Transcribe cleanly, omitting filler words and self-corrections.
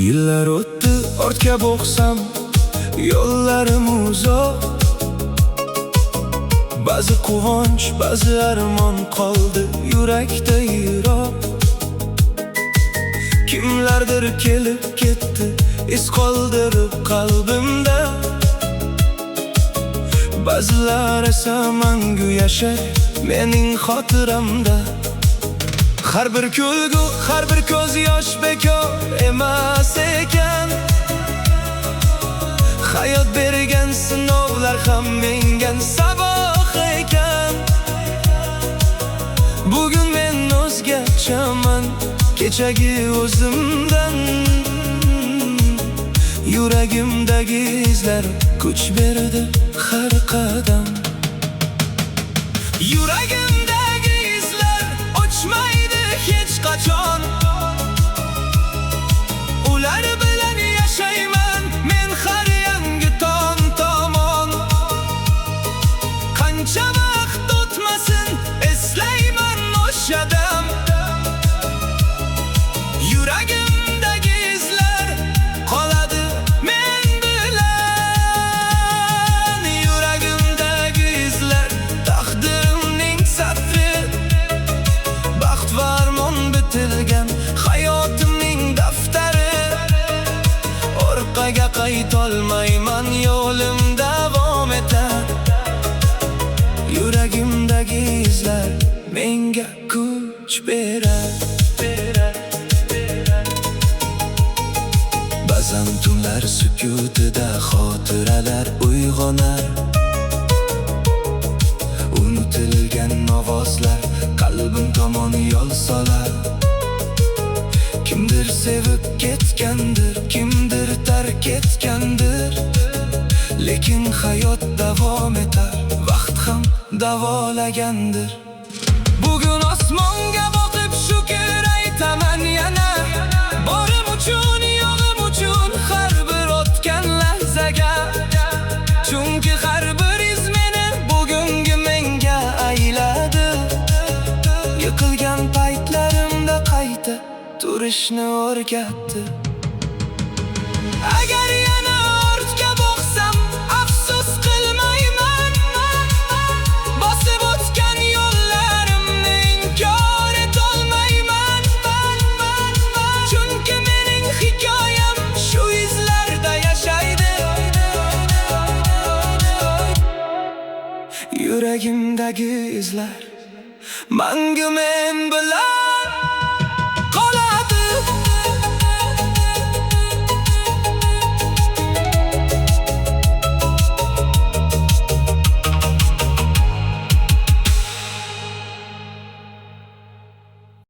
Yillar o'tdi, ortga boqsam, yo'llarim uzoq. Ba'zi quvonch, ba'zi armon qoldi yurakda yiroq. Kimlardir kelib ketdi, iz qoldirib qalbimda. Ba'zilar esa mangu yashar mening xotiramda. Har bir kulgu, har bir ko'z yosh bekor emas ekan. Hayot bergan sinovlar ham menga saboq ekan. Bugun men o'zgachaman kechagi o'zimdan. Yuragimdagi izlar kuch berdi har qadam. Yuragimdagi izlar o'chmaydi hech qachon. Ular bilan yashayman men har yangi tong tomon. Qancha vaqt o'tmasin eslayman o'sha dam. Yuragimdagi izlar qoladi men bilan. Yuragimdagi izlar taqdirimning satri. Baxt va armon bitilgan hayotimning daftari. Orqaga qaytolmayman, yo'lim davom etar. Yuragimdagi izlar menga kuch berar. Ba'zan tunlar sukutida xotiralar uyg'onar. Unutilgan ovozlar qalbim tomon yo'l solar. Kimdir sevib ketgandir, kimdir tark etgandir. Lekin hayot davom etar, vaqt ham davolagandir. Bugun osmonga boqib shukr aytaman yana. Borim uchun, yo'lim uchun, har bir o'tgan lahzaga. Chunki har bir iz meni bugungi menga ayladi. Yiqilgan paytlarimda qayta turishni o'rgatdi. Agar yana ortga boqsam, afsus qilmayman. Bosib o'tgan yo'llarimni inkor etolmayman. Chunki mening hikoyam shu izlarda yashaydi. Yuragimdagi izlar mangu men bilan.